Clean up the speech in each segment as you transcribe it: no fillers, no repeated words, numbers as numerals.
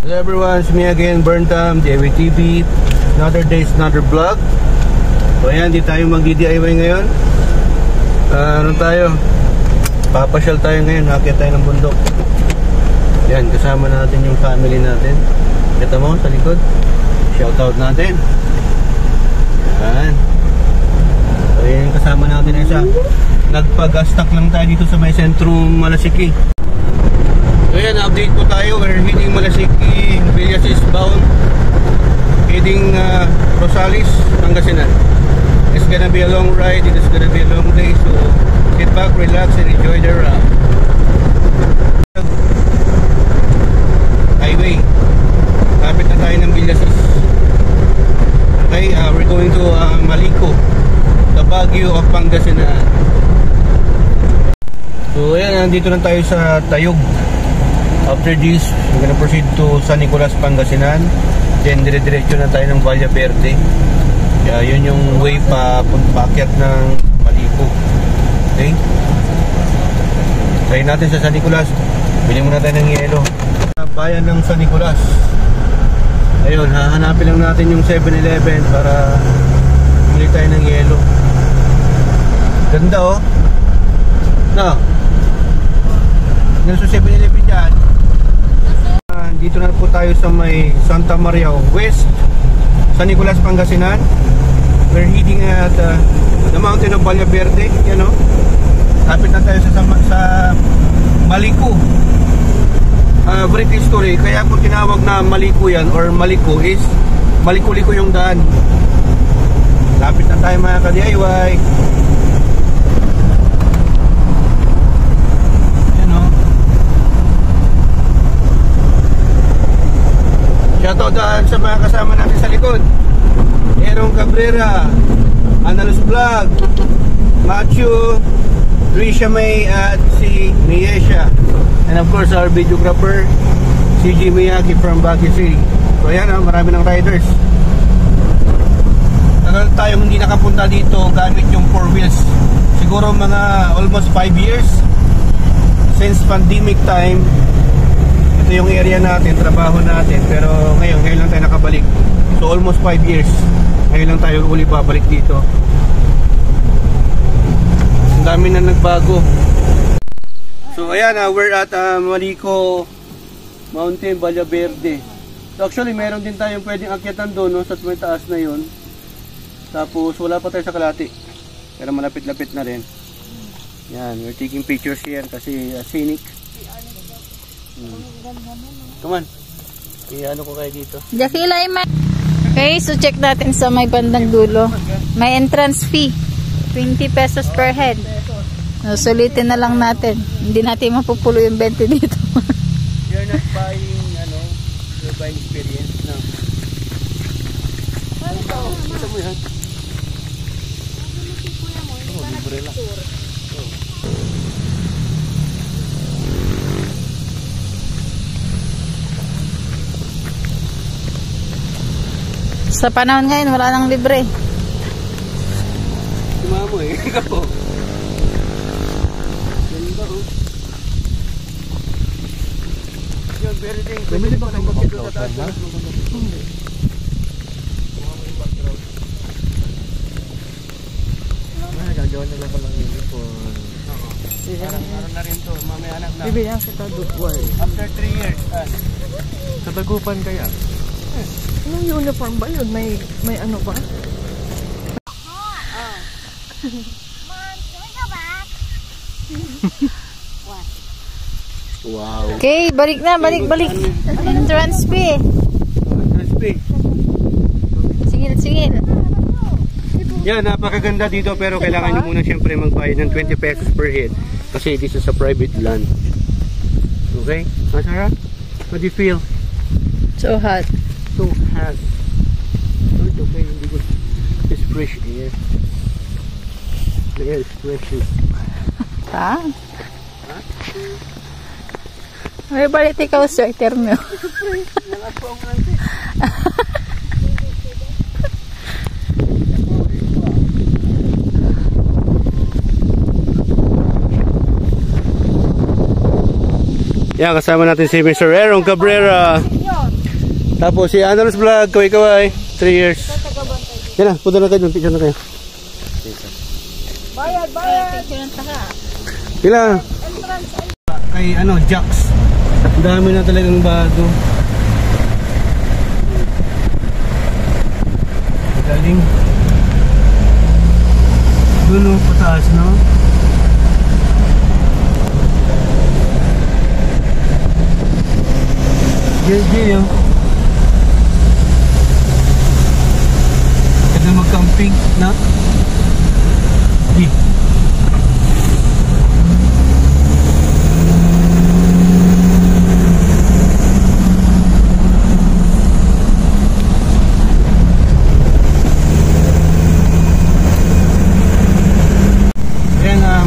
Hello everyone, it's me again, Burntam, DIY-TV. Another day, another vlog. So ayan, di tayo mag-DIY ngayon. Ano tayo? Papasyal tayo ngayon, nakakit tayo ng bundok. Yan, kasama natin yung family natin. Kita mo sa likod. Shoutout natin. Yan. So yan, kasama natin na isa. Nagpag-stock lang tayo dito sa may sentrum Malasiki. So yan, update po tayo. We're heading Malasiki, Villasis bound. Heading Rosales, Pangasinan. It's gonna be a long ride. It is gonna be a long day. So sit back, relax, and enjoy the ride. Highway. Kapit na tayo ng Villasis. Okay, we're going to Malico, the Baguio of Pangasinan. So ayan, nandito na tayo sa Tayug. After this, we're gonna proceed to San Nicolas, Pangasinan. Then dire-diretso na tayo ng Valle Verde. Kaya yun yung way paakyat ng Malico. Okay? Try natin sa San Nicolas. Bili muna tayo ng yelo. Bayan ng San Nicolas. Ayun, hahanapin lang natin yung 7-Eleven para bili tayo ng yelo. Ganda oh. No. Nasa 7-Eleven dyan. Dito na po tayo sa may Santa Maria West, San Nicolas, Pangasinan. We're heading at the mountain of Valle Verde. Yan o. Kapit na tayo sa Malico. Brief history. Kaya po tinawag na Malico yan or Malico is Maliko-liko yung daan. Kapit na tayo mga ka-DIY. Shoutout daan sa mga kasama natin sa likod. Erong Cabrera, Analos Vlog, Matthew, Trisha May at si Miesha. And of course our videographer, CJ Miyaki from Baguio City. So ayan, marami ng riders. Tagal tayong hindi nakapunta dito gamit yung 4 wheels. Siguro mga almost 5 years since pandemic time. Ito yung area natin, trabaho natin. Pero ngayon lang tayo nakabalik. So almost 5 years. Ngayon lang tayo uli babalik dito. Ang dami na nagbago. So ayan, we're at Malico Mountain, Valle Verde. So actually meron din tayong pwedeng akyatan doon, no, sa may taas na yun. Tapos wala pa tayo sa kalati. Pero malapit-lapit na rin. Yan, we're taking pictures here kasi scenic. Come on. Ano ko kayo dito? Okay, so check natin sa may bandang dulo. May entrance fee. 20 pesos per head. So, sulitin na lang natin. Hindi natin mapupulo yung 20 dito. You're not buying, you're buying experience. No. Gusto mo yan? Libre lang. Sa panahon ngayon, wala nang libre. Tumamo eh. Ikaw. Ganda oh. Yun, very ding. Bumili ba kayo magkito sa taas? Hindi. Tumamo yung background. Gagawin na lang ko lang yun po. Parang na rin to. Mamaya anak na. Bibigyan kita dukway. After 3 years. Sa Tagupan kaya? Anong uniform ba yun? May ano ba? Wow. Okay, balik na, balik. Entrance fee. Entrance fee. Singil. Yan, napakaganda dito pero kailangan nyo muna siyempre magbayad ng 20 pesos per head kasi this is a private land. Okay? Masarap? What do you feel? So hot. So hot. It's okay, hindi ko. It's fresh air. The air is fresh. Ha? May balik ikaw sweater mo. Yan, kasama natin si Mr. Erong Cabrera. Tapos si Anal's Vlog, kaway-kaway. 3 years. Yan na, punta na kayo dun. Picture na kayo. Bayad, bayad! Pila? Kay Jax. Ang dami na talagang bago. Galing. Doon o, pataas, no? Gil, Kada mag-camping, na?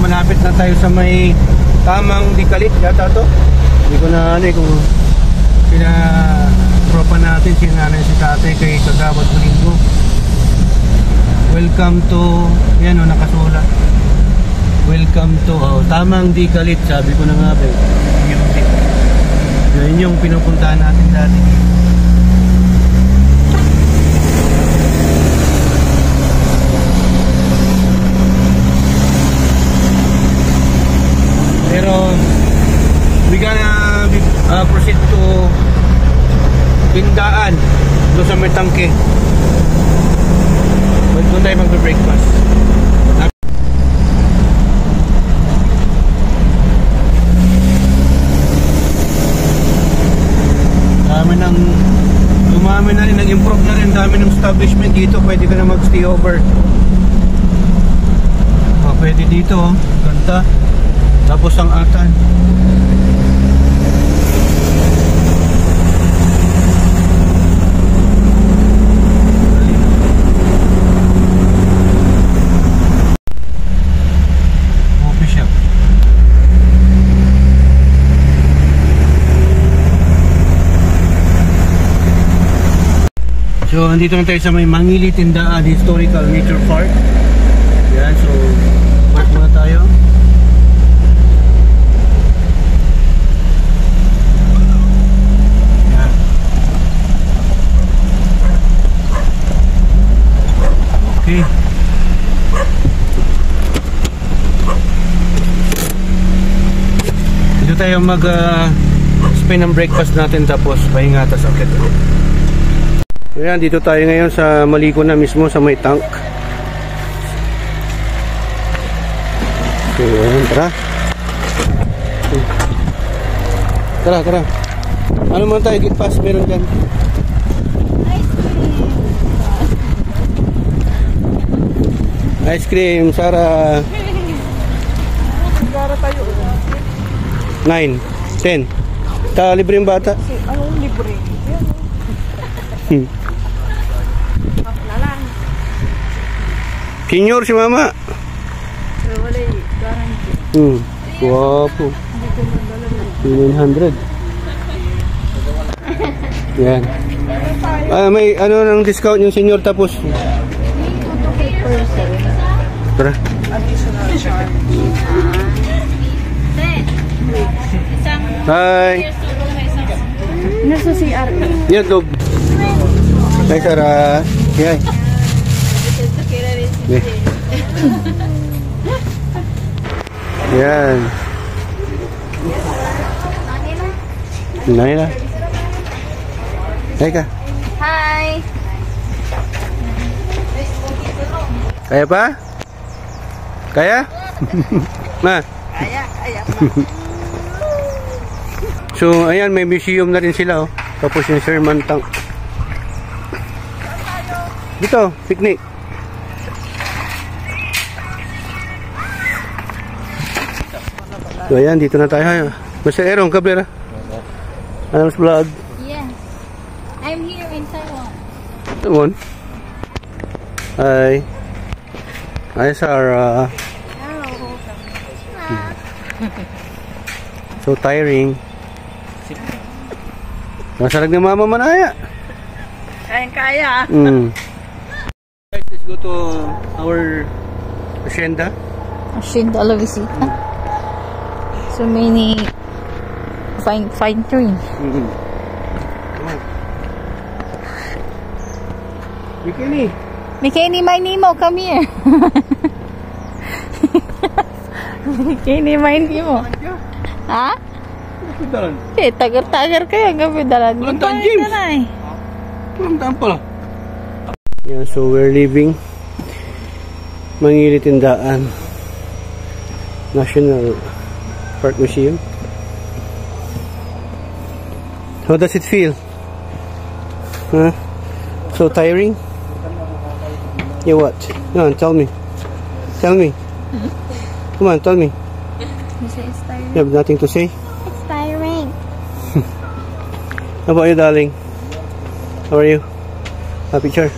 Malapit na tayo sa may tamang dikalit yata to. Hindi ko na kung tropa natin si nanay si tatay kay kagawad ng linggo. Welcome to, yan o, nakasulat. Welcome to tamang dikalit, sabi ko na nga ba. Yan yung pinupuntahan natin dati. Pero we gonna proceed to Pindaan doon sa may tangke. Doon tayo mag-breakfast. Dumami na rin, nag-improve na rin, dami ng establishment dito. Pwede ka na mag-stay over. Pwede dito, ganda. Tapos ang atan. Coffee shop. So, andito na tayo sa may Mangili Tindaan Historical Nature Park. Yan, so park muna tayo. Okay. Dito tayo spend ng breakfast natin tapos pahinga tas akit ulit. Ayan, dito tayo ngayon sa Maliko na mismo sa may tank. So, ayan, tara. Tara. Ano man tayo, get pass meron dyan. Ice cream, Sarah. Gara tayo. 9, 10. Libre yung bata. Anong libre? Senior si mama. Pero wala yung guarantee. Guwapo. 900. Yan. May ng discount yung senior tapos. Tara. Additional charge. Hi. Nasa CRE. Yan, loob. Hi, Sarah. Hi. Yan. Naila. Hi ka. Hi! Kaya pa? Kaya? Ma? Kaya. So, ayan, may museum na rin sila, oh. Tapos yung Sherman Tank. Dito, picnic. So, ayan, dito na tayo. Mr. Aaron Cabrera. Anal's Vlog. Yes. I'm here in Taiwan. Taiwan. Hi. Hi, Sarah. So tiring. Masarag na mama manaya. Kaya. Guys, let's go to our hacienda. Hacienda La Visita. So many fine trees. Come on. Bikini. Bikini, my Nemo, come here. Bikini, my Nemo. Ha? Dalan. Tagar-tagar kayo. Gabi dalan. Walang daan, James. Walang daan pala. Yeah, so we're leaving Mangili Tindaan National Park Museum. How does it feel? Huh? So tiring? Yeah, what? Come on, tell me. Tell me. Come on, tell me. You say it's tiring? You have nothing to say? It's tiring. How about you, darling? How are you? A picture?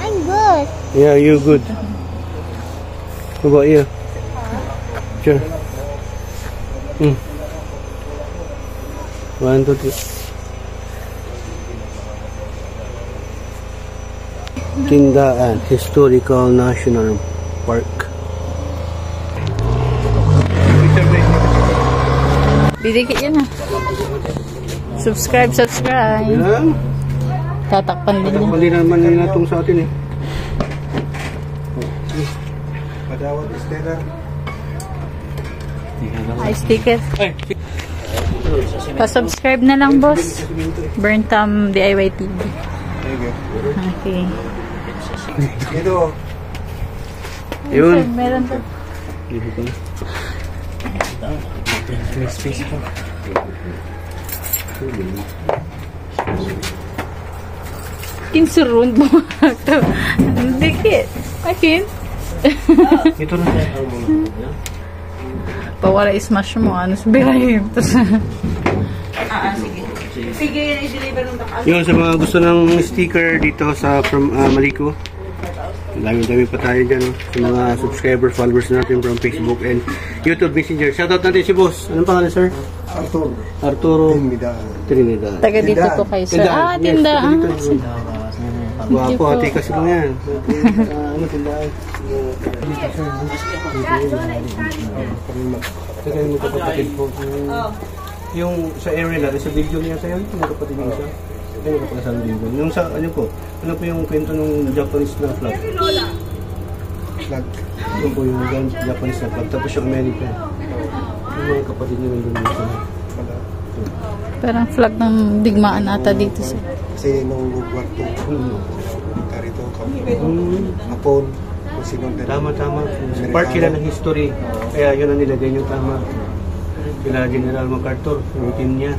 I'm good. Yeah, you good. How about you? Sure. 1, 2, 3. Tindaan Historical National Park. Didikit yun ha. Subscribe. Yan. Tatakpan din yan. Mali naman nila itong sa atin eh. Padawat sticker. Ay, sticker. Pa-subscribe na lang, boss. Burntam DIY TV. Okay. Ito. Yun. Meron to. May space pa. Kinsurun mo. Dikit. Akin. Ito na. Pawala i-smash mo. Ano sabihin? Sige, i-deliver ng takas. Yun, sa mga gusto ng sticker dito sa from Maliko. Dami-dami pa tayo dyan. Sa mga subscriber, followers natin from Facebook and YouTube Messenger. Shoutout natin si boss. Anong pangalan, sir? Arturo Trinidad. Taga dito po kayo, sir. Ah, tindaan. Wapo, ate kasi lang yan. Ano, tindaan? Tagay mo kapatid po. Yung sa area na, sa video niya tayo, yung kapatid niya siya. Ano ka pala sa video? Yung sa, ano po po yung kwento ng Japanese na flag? Flag. Yung po yung Japanese na flag. Tapos yung American. Yung mga kapatid niya nandun dito. Parang flag ng digmaan ata dito, sir. Kasi nung World War II, karito Hapon, kung sinong Tama. Part sila ng history. Kaya yun ang nilagay yung tama. Sila General MacArthur, yung team niya.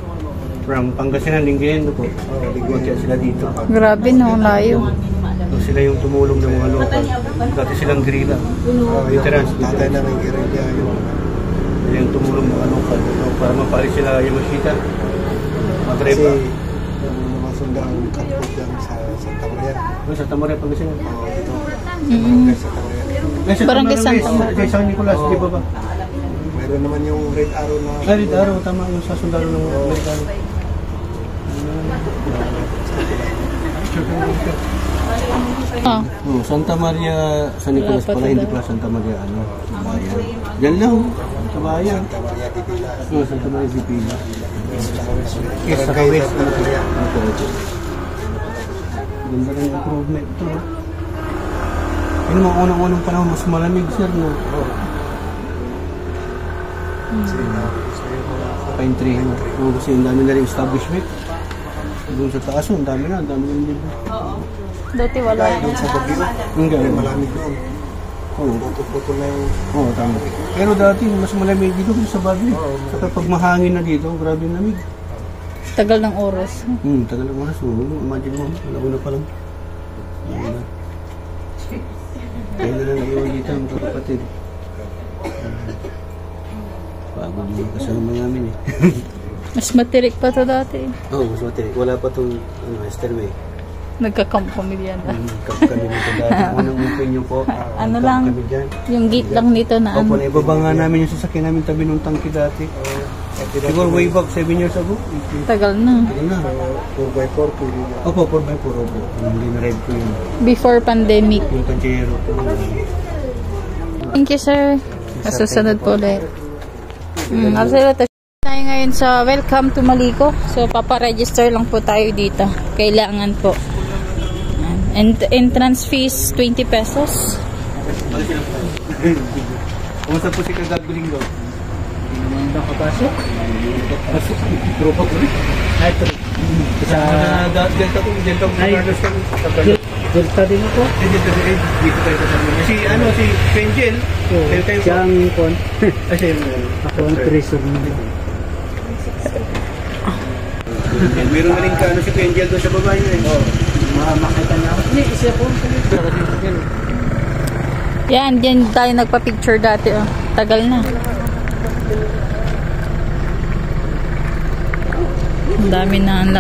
From Pangasinan, Lingayen po. Magkaya sila dito. Grabe, no, layo. So, sila yung tumulong ng mga local. Dati silang guerrilla. Veterans. tatay na ng guerrilla yung Sila yung tumulong ng mga local. So, para mapaalis sila Yamashita. kasi Magreba. yung mga sundang kapot dyan sa Santa Maria. Sa Tamoria, Pangasinan. Ito, barangay Santa Maria. Barangay Santa Maria. Sa San Nicolas, di ba ba? Mayroon naman yung Red Arrow na Red Arrow, tama yung sa sundalo ng Red Arrow. Ah, Santa Maria, San Nicolas pala, hindi pala Santa Maria, bayan. Yan lang, sa bayan. Santa Maria de Pila. Santa Maria de Pila. Yes, Sa Kawis. Ganda ng improvement ito. Yun mga unang-unang panahon, mas malamig, sir, no? Pine tree, no? Kasi ang dami na rin establishment. Doon sa taas, ang dami na rin. dati wala. Doon sa Baguio, Ang galing. malamig doon. Oo. Puto-puto na yung Oo, tama. Pero dati, mas malamig dito sa Baguio. Saka pag mahangin na dito, grabe yung lamig. Tagal ng oras. Tagal ng oras. Imagine mo, alauna pa lang. Kaya na lang naiwan dito ang kapatid. Pagod yung kasama namin eh. Mas matirik pa to dati. Oo, mas matirik. Wala pa itong Esterway. Nagkakamp kami diyan. Camp kami dito dati. Unang opinion po. Ano camp lang, kami dyan. yung gate lang dito na Opo, ano. naibaba nga namin yung sasakyan namin tabi ng tangki dati. Siguro way back 7 years ago. Tagal na. Ano na? 4x4 pwede na. Opo, 4x4 opo. Hindi na ride ko yun. Before pandemic. Yung Pajero po. Thank you, sir. Sa susunod po ulit. Tayo ngayon sa Welcome to Maliko. So, paparegister lang po tayo dito. Kailangan po. And entrance fees, 20 pesos. Kumusta po si Kagaguling daw? Hindi naman nakapasok. Pasok, tropa ko rin. Ay, ito. Sa... Delta Delta din ako. Dito tayo kasama. Si Penjel. Siyang kon. Kasi Ako ang treasure mo. meron na rin si Penjel doon sa babae niya. Makita na ako. Hindi, isa po. Yan, dyan tayo nagpa-picture dati. Oh. Tagal na. Ang dami na, ang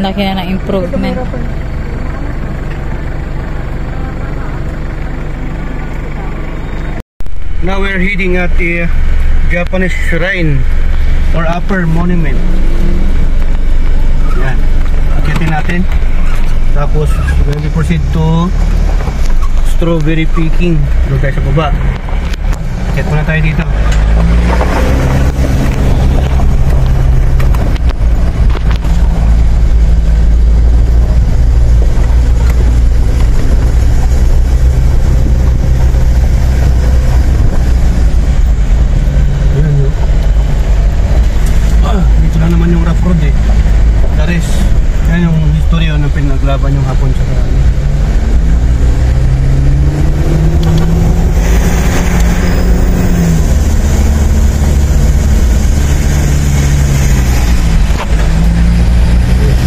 laki na ng improvement. Now we're heading at the Japanese Shrine or Upper Monument. Yan. Akitin natin. Tapos, we proceed to strawberry picking. Doon tayo sa baba. Akit muna tayo dito. Dito lang naman yung rough road eh. Dares. Yan yung historya ng pinaglaban yung Hapon sa karami.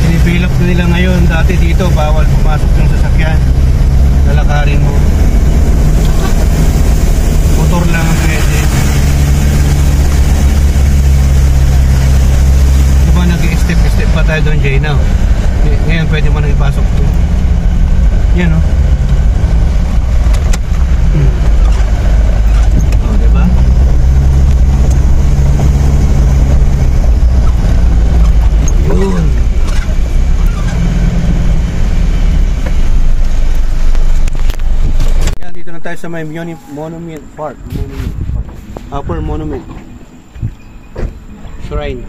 Develop na nila ngayon. Dati dito bawal pumasok ng sasakyan. Lalakarin mo. Motor lang ang pwede. Diba nag-step pa tayo doon, Jay, now? Ngayon pwede mo nang ipasok to. Yan o. O, diba? Yun. Yan, dito na tayo sa may Monument Park. Upper Monument Shrine.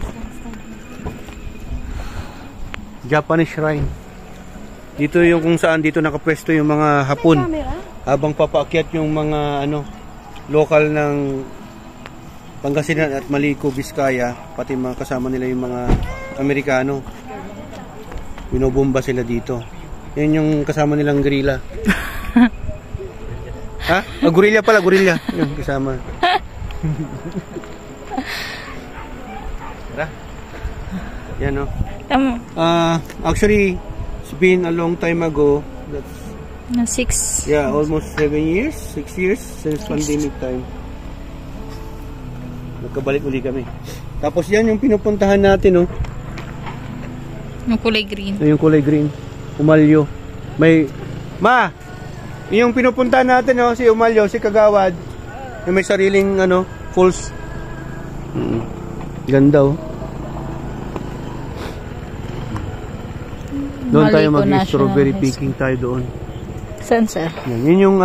Japanese Shrine. Dito yung kung saan dito nakapwesto yung mga Hapon habang papaakyat yung mga local ng Pangasinan at Maliko, Vizcaya, pati mga kasama nila yung mga Amerikano. Binobomba sila dito. Yan yung kasama nilang gorilla. Ha? Gorilla pala, gorilla. Yung kasama. Tara. Yan o. Actually, it's been a long time ago. That's 6. yeah, almost 7 years, 6 years since pandemic time. Nagkabalik uli kami. Tapos yan yung pinupuntahan natin, oh. Yung kulay green. Yung kulay green. Umalyo. May yung pinupuntahan natin, oh, si Umalyo, si Kagawad. Yung may sariling falls. Ganda, oh. Doon tayo mag-strawberry picking tayo doon. Saan, sir? Yun yung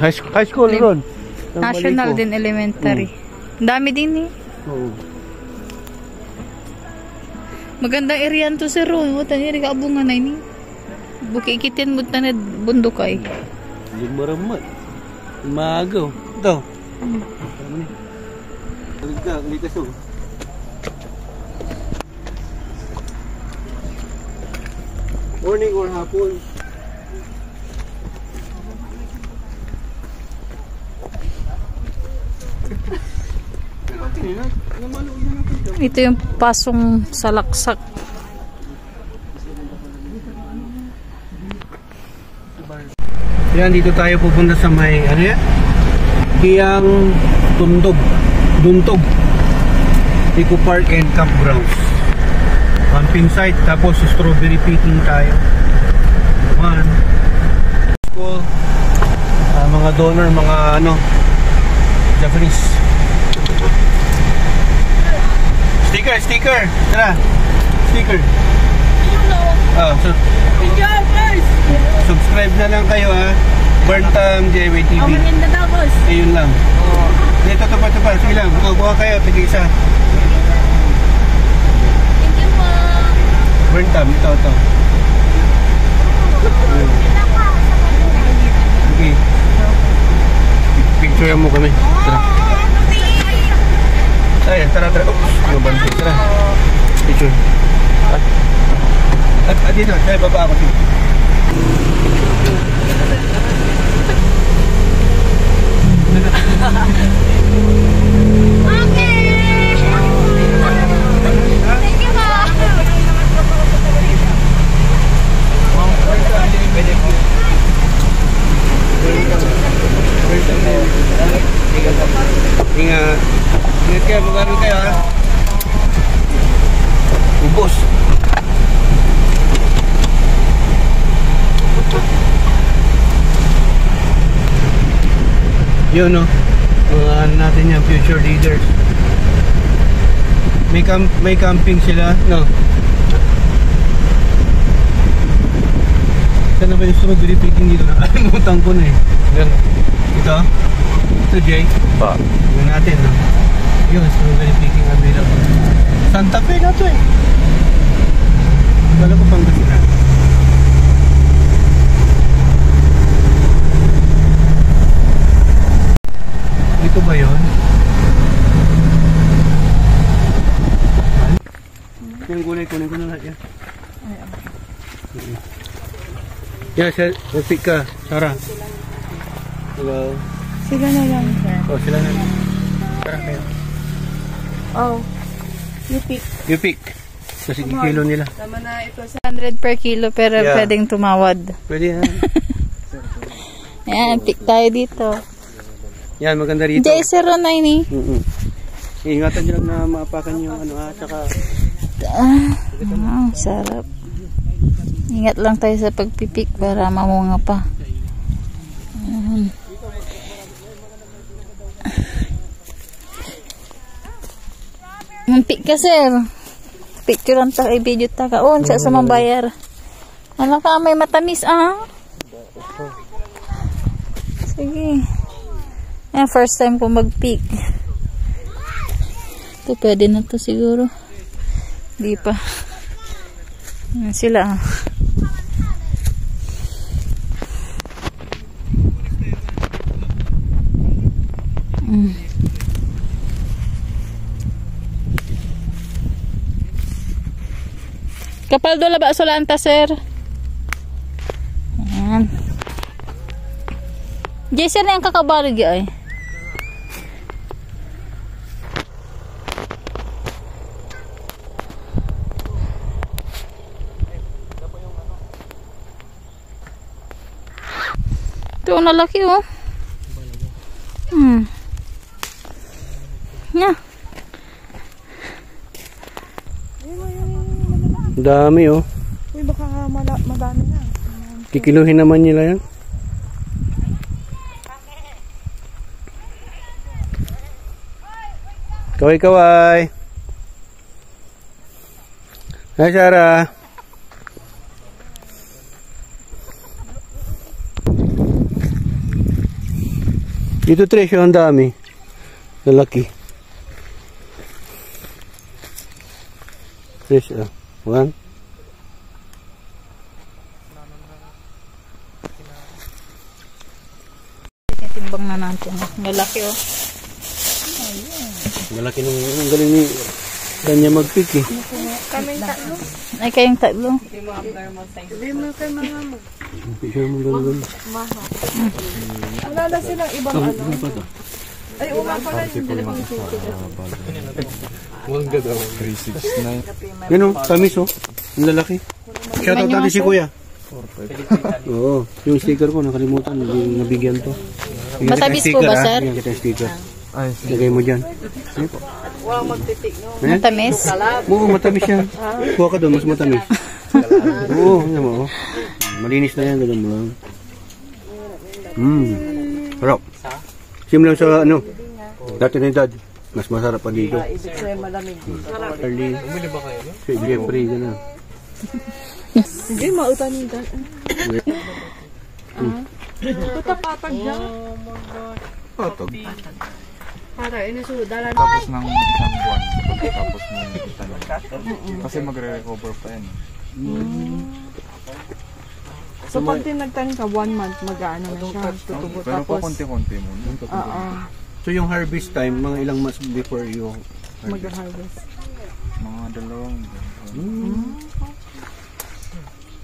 high school ron. National din, elementary. Dami din eh. Oo. Magandang area to, sir. Wata niya, kaabungan na ini. Bukikitin mo na bundok ay. Lumaramat. Umagaw. Ito. Likas, oh. Morning or hapon. Ito yung pasong salaksak. Yan, dito tayo pupunta sa may Kiyang Duntog Eco Park and Campgrounds. Camping site, tapos strawberry picking tayo. School, mga donor, mga Japanese. Sticker. Tara. Sticker. Subscribe na lang kayo, ha. Burntam JWTV. Ayun lang. Dito, tupa. Sige lang. Ito, kuha kayo. Tig-isa. Thank you po. Burn time. Ito. Okay. Picture mo kami. Tara. Ay, tara. Oops. Mabanti. Tara. Picture. At dito. Ay, baba ako. Ingat kayo, mag-aral kayo ha. Ubos. Yun no, ano natin yung future leaders. May camping sila, no? Saan na ba yung strawberry picking dito? Nakalimutan ko na eh. Ito? Ito Jay? Pa. Yun natin, no? Yun, strawberry picking available. Santa Fe na to eh. Wala ko Pangasinan. Dito ba yun? Yung gulay, kunin ko na lahat yan. Yeah, pick ka, Sarah. Hello. Sila na lang, sir. Oh, sila na. Sarah kayo. Oh. You pick. You pick. Kasi kilo nila. Tama na ito sa 100 per kilo pero Yeah. pwedeng tumawad. Pwede yan. Ayan, pick tayo dito. Yan, maganda rito. J09 eh. Ingatan nyo lang na maapakan yung ano tsaka... Sarap. Ingat lang tayo sa pagpipik para mamunga pa. Ayan. Pick ka sir. Picture lang tayo, video tayo. Siya sa mabayar. Ano ka, may matamis Sige. Ayan, first time ko mag-pick. Ito, pwede na to siguro. Di pa. Ayan sila Kapal dola ba solanta sir? Ayan. Jason na yung kakabarig ay. Ito na laki oh. Nya. Dami oh. Uy, baka madami na. Kikiluhin naman nila yan. Kaway-kaway. Hi, Sarah. Dito Tresyo, ang dami. Lalaki. Tresyo. One. Timbang na natin. Lalaki oh. Malaki nung galing ni kanya mag-pick eh. Kaming tatlo. Ay, kayong tatlo. Hindi mo kay mga mo. Picture mo gano'n. Wala na silang ibang ano. Ay, uma pala yung dalawang Yan o, tamis o. Ang lalaki. Shoutout natin si Kuya. Oo, yung sticker ko nakalimutan. Nabigyan to. Matamis po ba, sir? Yan kita yung sticker. Lagay mo dyan. Wow, magtitik, no? Matamis. Oo, matamis yan. Kuha ka doon, mas matamis. Oo, yan mo. Malinis na yan, ganun mo lang. Sarap. Simula sa ano, dati na edad. Mas masarap pa dito. Ibig sabihin malamig. Early. Umili ba kayo? Si Jeffrey, gano'n. Hindi, mautan yung dan. Ito patag dyan. Patag. Para inisudalan. Tapos ng isang buwan, pagkatapos mo itanim. Kasi magre-recover pa yan. So, pag tinagtanim ka, 1 month, mag-ano na siya, tutubo. Pero po Tapos, konti-konti muna. oo, So yung harvest time, mga ilang months before you mag-harvest. Mga 2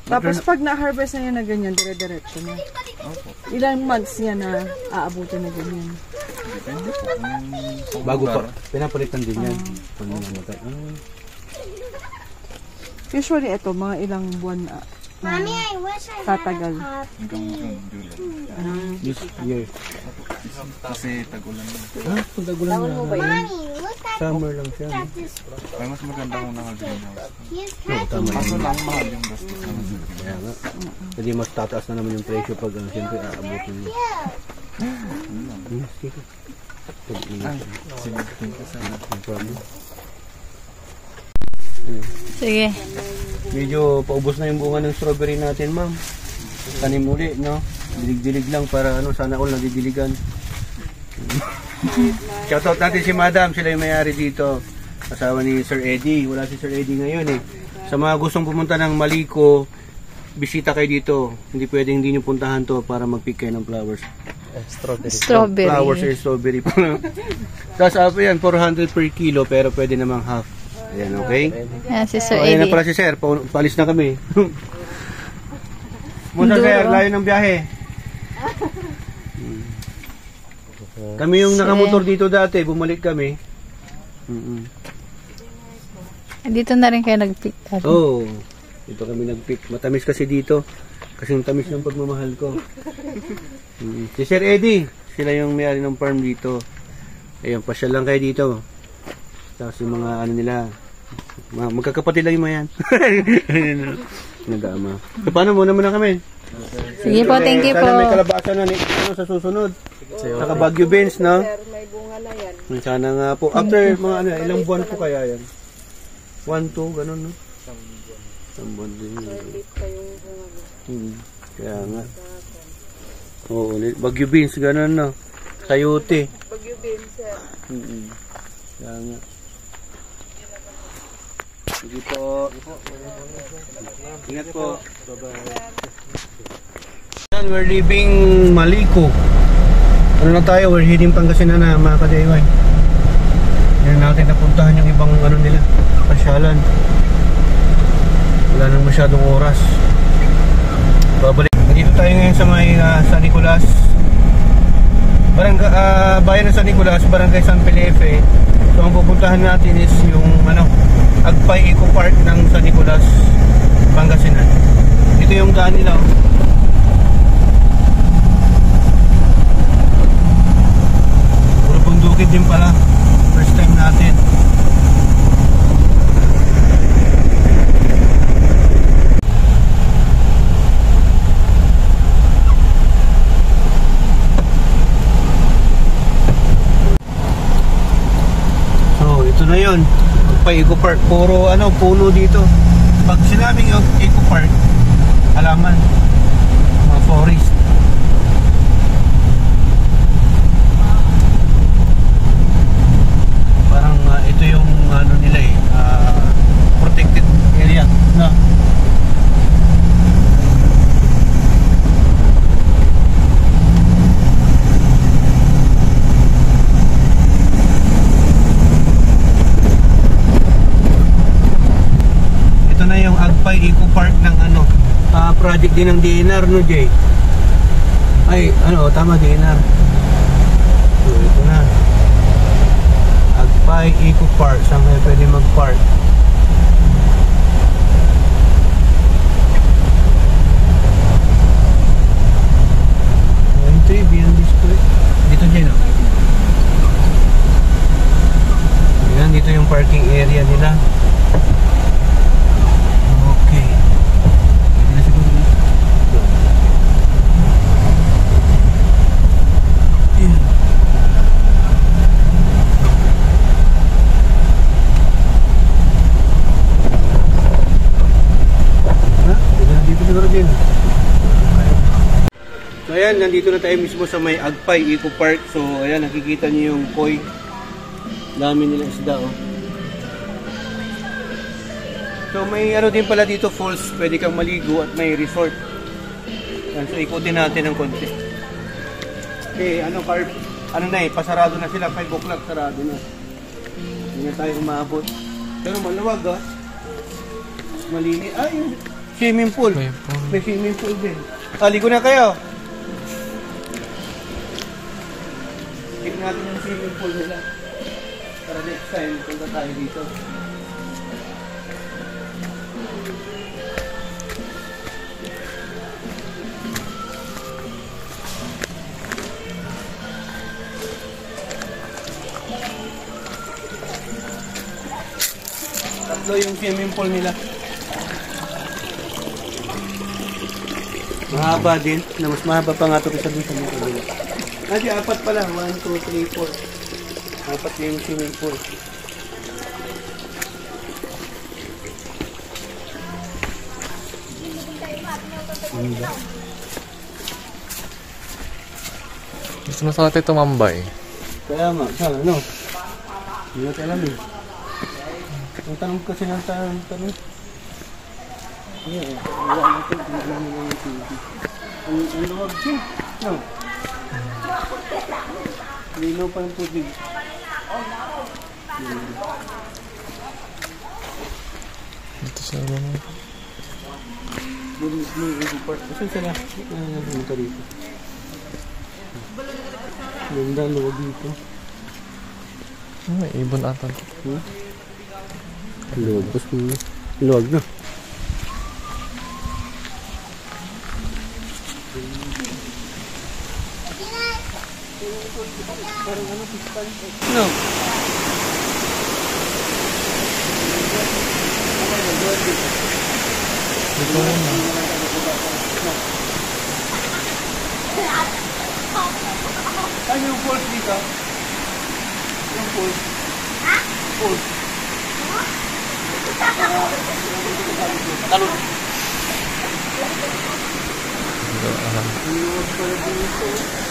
Tapos, pag na-harvest na yan na ganyan, dire-diretso na. Ilang months yan na aabutin na ganyan. Depende po. Kung bago pa, lugar. pinapalitan din yan. Pag namamatay. Usually, ito, mga ilang buwan na Mommy, I wish I tatagal. had Hanggang July. This year. Kasi tag-ulan na. Kung tagulan na. Mommy, look at Summer lang siya. this. Ay, mas maganda kung naka-greenhouse. He's Oo, tama Kaso yun. lang, mahal yung gastos naman sa Kaya nga. Hindi mas tataas na naman yung presyo pag siyempre aabutin mo. Yes, sige. Ay, sinigtin ko sana. No problem. Sige. Medyo paubos na yung bunga ng strawberry natin, ma'am. Tanim uli, no? Dilig-dilig lang para sana all nadidiligan. Shoutout natin si Madam, sila yung may-ari dito. Asawa ni Sir Eddie. Wala si Sir Eddie ngayon eh. Sa mga gustong pumunta ng Maliko, bisita kayo dito. Hindi pwedeng hindi nyo puntahan to para mag-pick kayo ng flowers. Strawberry. Flowers or strawberry pa. Tapos apa yan, 400 per kilo pero pwede namang half. Ayan, okay? Yan, si Sir Ayan na Eddie. pala si Sir, paalis na kami. Muna Sir, layo ng biyahe. Kami yung nakamotor dito dati, bumalik kami. Dito na rin kayo nag-pick. Oo, dito kami nag-pick. Matamis kasi dito. Kasi yung tamis ng pagmamahal ko. Si Sir Eddie, sila yung may-ari ng farm dito. Ayun, pasyal lang kayo dito. Tapos yung mga ano nila, magkakapatid lang yung mga yan. Nag-aama. So, paano muna kami? Sige po, thank you po. Sana may kalabasa na sa susunod. Saka Baguio beans, no? May bunga na yan. Sana nga po. After mga ilang buwan po kaya yan? 1, 2, ganun, no? Isang buwan din. Kaya nga. Oo, Baguio beans, ganun, no? Sayote. Baguio beans, sir. Kaya nga. Sige po. Ingat po. Bye-bye. We're leaving Maliko. Ano na tayo? We're heading Pangasinan na mga ka-DIY. Yan natin napuntahan yung ibang ano nila. Pasyalan. Wala nang masyadong oras. Babalik. Dito tayo ngayon sa may San Nicolas. Bayan ng San Nicolas, Barangay San Felipe. So ang pupuntahan natin is yung Agpay Eco Park ng San Nicolas, Pangasinan. Ito yung daan nila. Puro bundukid din pala. First time natin. So, ito na yun. Agpay Eco Park. Puro puno dito. Pag sinabing Eco Park, halaman. Mga forest. Parang ito yung nila protected area na. Ito na yung Agpay Eco Park ng project din ng DNR, no Jay? Ay, tama, DNR. So, ito na. Agpay Eco Park. Saan kayo pwede mag-park? Entry beyond display. Dito dyan, no? Ayan, dito yung parking area nila. Okay. Pwede na siguro dito. Ayan. Dito siguro din. So ayan, nandito na tayo mismo sa may Agpay Eco Park. So ayan, nakikita niyo yung koi. Dami nila isda, oh. So may ano din pala dito, falls, pwede kang maligo at may resort. Yan, so ikutin natin ng konti. Okay, ano na pasarado na sila, 5 o'clock sarado na. Hindi na tayo umabot. Pero maluwag ah. Malinis. Ay, swimming pool. May swimming pool din. Ligo na kayo. Tignan natin yung swimming pool nila. Para next time, punta tayo dito. Tatlo yung swimming pool nila. Mahaba din. Na mas mahaba pa nga ito kaysa dito sa mga kabila. Di 4 pala. 1, 2, 3, 4. 4 yung swimming pool. Gusto mo sa atin tumambay. Kaya nga, sana no? Hindi natin alam eh. Ang tanong kasi ng tanong. Wala natin kung alam mo yung TV. Ang luwag siya. No? Lino pa yung tubig. Ito sa ano. Kasi sila. Pumunta dito. Ganda, luwag dito. May ibon ata. Luwag. Luwag na. No. Ito na. Ano yung falls dito? Yung falls. Ha? Falls. Talon. Ito,